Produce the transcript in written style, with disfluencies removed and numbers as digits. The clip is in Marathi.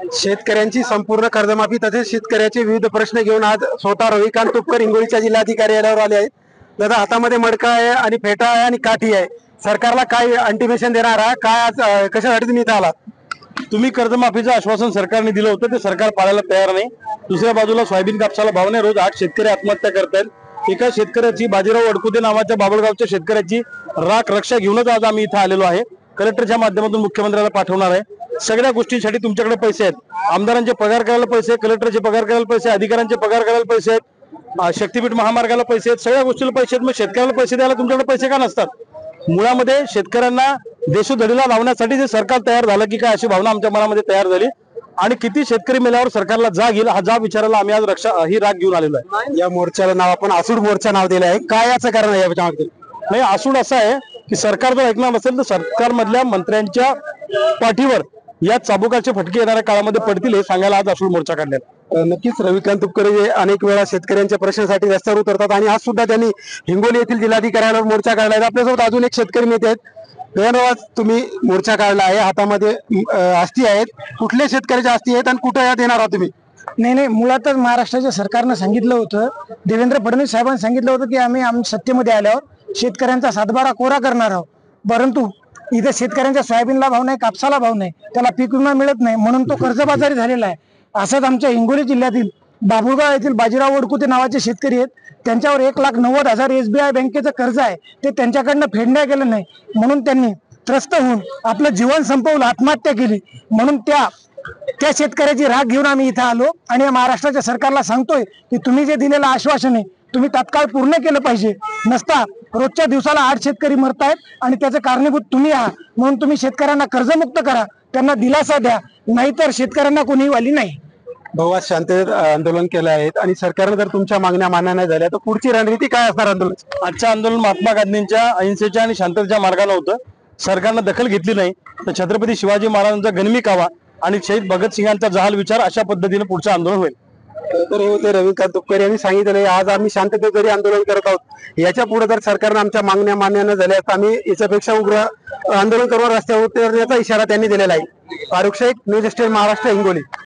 शेतकऱ्यांची संपूर्ण कर्जमाफी तसेच शेतकऱ्याचे विविध प्रश्न घेऊन आज स्वतः रविकांत तुपकर हिंगोलीच्या जिल्हाधिकारी कार्यालयावर आले आहेत। दादा, हातामध्ये मडका आहे आणि फेटा आहे आणि काठी आहे, सरकारला काय इंटिमेशन देणार आहे? काय आज कशासाठी तुम्ही इथं आलात? तुम्ही कर्जमाफीचं आश्वासन सरकारने दिलं होतं ते सरकार पाळायला तयार नाही। दुसऱ्या बाजूला सोयाबीन कापसाला भाव नाही, रोज 8 शेतकरी आत्महत्या करतायत। एका शेतकऱ्याची, बाजीराव वडकुते नावाच्या बाबळगावच्या शेतकऱ्याची राख रक्षा घेऊनच आज आम्ही इथं आलेलो आहे। कलेक्टरच्या माध्यमातून मुख्यमंत्र्याला पाठवणार आहे। सगळ्या गोष्टींसाठी तुमच्याकडे पैसे आहेत, आमदारांचे पगार करायला पैसे, कलेक्टरचे पगार करायला पैसे, अधिकाऱ्यांचे पगार करायला पैसे आहेत, शक्तीपीठ महामार्गाला पैसे आहेत, सगळ्या गोष्टीला पैसे आहेत। मग शेतकऱ्याला पैसे द्यायला तुमच्याकडे पैसे का नसतात? मुळामध्ये शेतकऱ्यांना देशोधडीला लावण्यासाठी जे सरकार तयार झालं की काय, अशी भावना आमच्या मनामध्ये तयार झाली। आणि किती शेतकरी मेल्यावर सरकारला जाग येईल, हा जाग विचारायला आम्ही आज ही राग घेऊन आलेलो आहे। या मोर्चाला नाव आपण आसूड मोर्चा नाव दिलं आहे, काय याचं कारण आहे याच्या मागचं? नाही, आसूड असं आहे की सरकार जर ऐकणार नसेल तर सरकारमधल्या मंत्र्यांच्या पाठीवर या चाबुकाचे फटके येणाऱ्या काळामध्ये पडतील हे सांगायला आज आसूड मोर्चा काढलेला। नक्कीच रविकांत तुपकर हे अनेक वेळा शेतकऱ्यांच्या प्रश्नासाठी रस्त्यावर उतरतात आणि आज सुद्धा त्यांनी हिंगोली येथील जिल्हाधिकारी कार्यालयावर मोर्चा काढला आहे। आपल्यासोबत अजून एक शेतकरी नेते आहेत। धन्यवाद, तुम्ही मोर्चा काढला आहे, हातामध्ये अस्थी आहेत, कुठल्या शेतकऱ्याच्या अस्थी आहेत आणि कुठे या देणार आहात तुम्ही? नाही, मुळातच महाराष्ट्राच्या सरकारनं सांगितलं होतं, देवेंद्र फडणवीस साहेबांनी सांगितलं होतं की आम्ही सत्तेमध्ये आल्यावर शेतकऱ्यांचा सातबारा कोरा करणार आहोत। परंतु इथे शेतकऱ्यांच्या सोयाबीनला भाव नाही, कापसाला भाव नाही, त्याला पीक विमा मिळत नाही, म्हणून तो कर्जबाजारी झालेला आहे। असंच आमच्या हिंगोली जिल्ह्यातील बाबुळगाव येथील बाजीराव वडकुते नावाचे शेतकरी आहेत, त्यांच्यावर 1,90,000 SBI बँकेचं कर्ज आहे, ते त्यांच्याकडनं फेडण्यात गेलं नाही, म्हणून त्यांनी त्रस्त होऊन आपलं जीवन संपवलं, आत्महत्या केली। म्हणून त्या शेतकऱ्याची राग घेऊन आम्ही इथं आलो आणि महाराष्ट्राच्या सरकारला सांगतोय की तुम्ही जे दिलेलं आश्वासन आहे तुम्ही तात्काळ पूर्ण केलं पाहिजे। नसता रोजच्या दिवसाला 8 शेतकरी मरतायत आणि त्याचं कारणीभूत तुम्ही आहात, म्हणून तुम्ही शेतकऱ्यांना कर्जमुक्त करा, त्यांना दिलासा द्या, नाहीतर शेतकऱ्यांना कोणी वाली नाही। भाऊ, आज शांततेत आंदोलन केलं आहे आणि सरकारने जर तुमच्या मागण्या मान्य नाही झाल्या तर पुढची रणनीती काय असणार आंदोलन? आजचं आंदोलन महात्मा गांधींच्या अहिंसेच्या आणि शांततेच्या मार्गाने होतं। सरकारनं दखल घेतली नाही तर छत्रपती शिवाजी महाराजांचा गनिमी कावा आणि शहीद भगतसिंगांचा जहाल विचार अशा पद्धतीने पुढचं आंदोलन होईल। तर हे होते रविकांत तुपकर यांनी सांगितले, आज आम्ही शांततेत जरी आंदोलन करत आहोत, याच्या पुढे जर सरकारने आमच्या मागण्या मान्य न झाल्या तर आम्ही याच्यापेक्षा उग्र आंदोलन करून रस्त्यावर उतरण्याचा इशारा त्यांनी दिलेला आहे। फारुख शेख, न्यूज 18 महाराष्ट्र, हिंगोली।